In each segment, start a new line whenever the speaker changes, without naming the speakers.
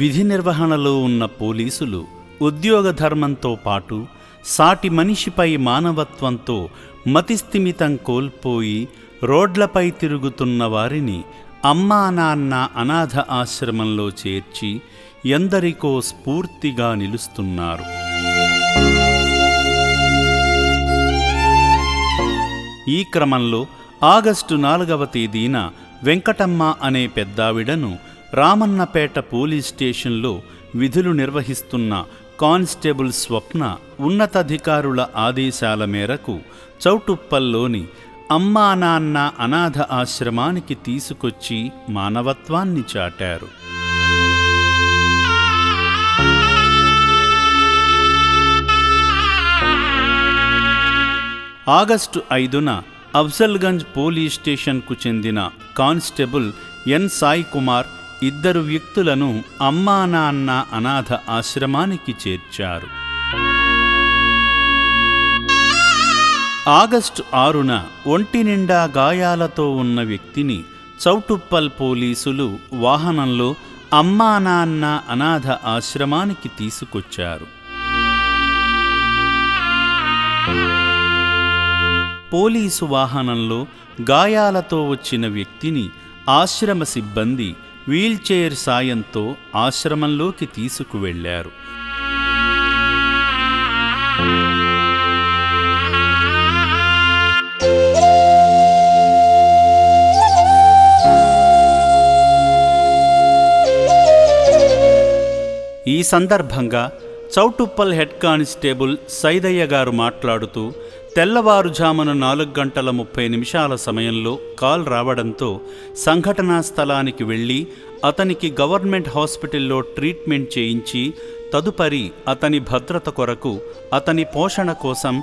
విధి నిర్వహణలో ఉన్న పోలీసులు ఉద్యోగ ధర్మంతో పాటు సాటి మనిషిపై మానవత్వంతో మతిస్థిమితం కోల్పోయి రోడ్లపై తిరుగుతున్న వారిని అమ్మా నాన్న అనాథ ఆశ్రమంలో చేర్చి ఎందరికో స్ఫూర్తిగా నిలుస్తున్నారు. ఈ క్రమంలో ఆగస్టు 4వ తేదీన వెంకటమ్మ అనే పెద్దావిడను రామన్నపేట పోలీస్ స్టేషన్లో విధులు నిర్వహిస్తున్న కానిస్టేబుల్ స్వప్న ఉన్నతాధికారుల ఆదేశాల మేరకు చౌటుప్పల్లోని అమ్మా నాన్న అనాథ ఆశ్రమానికి తీసుకొచ్చి మానవత్వాన్ని చాటారు. ఆగస్టు 5న అఫ్జల్గంజ్ పోలీస్ స్టేషన్కు చెందిన కానిస్టేబుల్ ఎన్ సాయి కుమార్ 2 వ్యక్తులను అమ్మా నాన్న అనాథ ఆశ్రమానికి చేర్చారు. ఆగస్టు 6న ఒంటి నిండా గాయాలతో ఉన్న వ్యక్తిని చౌటుప్పల్ పోలీసులు వాహనంలో అమ్మా నాన్న అనాథ ఆశ్రమానికి తీసుకొచ్చారు. పోలీసు వాహనంలో గాయాలతో వచ్చిన వ్యక్తిని ఆశ్రమ సిబ్బంది వీల్చైర్ సాయంతో ఆశ్రమంలోకి తీసుకువెళ్లారు. ఈ సందర్భంగా చౌటుప్పల్ హెడ్ కానిస్టేబుల్ సైదయ్య గారు మాట్లాడుతూ, తెల్లవారుజామున 4:30 సమయంలో కాల్ రావడంతో సంఘటనా స్థలానికి వెళ్ళి అతనికి గవర్నమెంట్ హాస్పిటల్లో ట్రీట్మెంట్ చేయించి తదుపరి అతని భద్రత కొరకు అతని పోషణ కోసం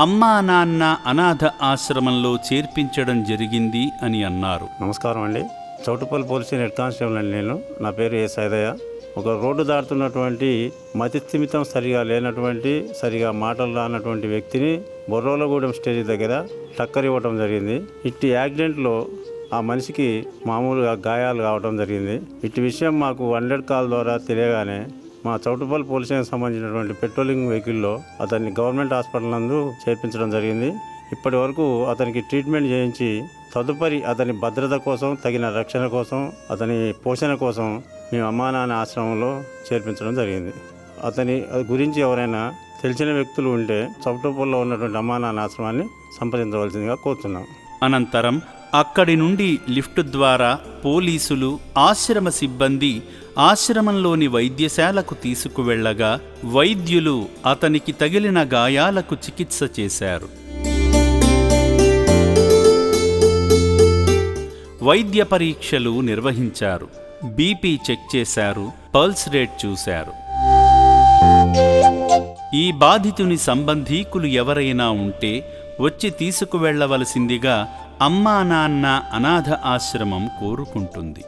అమ్మా నాన్న అనాథ ఆశ్రమంలో చేర్పించడం జరిగింది అని అన్నారు.
నమస్కారం అండి. చౌటుప్పల్ పోలీస్ హెడ్ కానిస్టేబుల్ అండి. నా పేరు ఏ సైదయ్య. ఒక రోడ్డు దాటుతున్నటువంటి మతిస్థిమితం సరిగా లేనటువంటి, సరిగా మాటలు రానటువంటి వ్యక్తిని బొర్రోలగూడెం స్టేజ్ దగ్గర టక్కర్ ఇవ్వడం జరిగింది. ఇట్టి యాక్సిడెంట్లో ఆ మనిషికి మామూలుగా గాయాలు కావడం జరిగింది. ఇట్టి విషయం మాకు 100 కాల్ ద్వారా తెలియగానే మా చౌటుప్పల్ పోలీస్ స్టేషన్కి సంబంధించినటువంటి పెట్రోలింగ్ వెహికల్లో అతన్ని గవర్నమెంట్ హాస్పిటల్ నందు చేర్పించడం జరిగింది. ఇప్పటి వరకు అతనికి ట్రీట్మెంట్ చేయించి తదుపరి అతని భద్రత కోసం, తగిన రక్షణ కోసం, అతని పోషణ కోసం మేము అమ్మా నాన్న ఆశ్రమంలో చేర్పించడం జరిగింది. అతని గురించి ఎవరైనా తెలిసిన వ్యక్తులు ఉంటే చౌటుప్పల్లో ఉన్నటువంటి అమ్మా నాన్న ఆశ్రమాన్ని సంప్రదించవలసిందిగా కోరుతున్నాం.
అనంతరం అక్కడి నుండి లిఫ్ట్ ద్వారా పోలీసులు, ఆశ్రమ సిబ్బంది ఆశ్రమంలోని వైద్యశాలకు తీసుకువెళ్లగా వైద్యులు అతనికి తగిలిన గాయాలకు చికిత్స చేశారు. వైద్య పరీక్షలు నిర్వహించారు. బీపీ చెక్ చేశారు. పల్స్ రేట్ చూశారు. ఈ బాధితుని సంబంధీకులు ఎవరైనా ఉంటే వచ్చి తీసుకువెళ్లవలసిందిగా అమ్మా నాన్న అనాథ ఆశ్రమం కోరుకుంటుంది.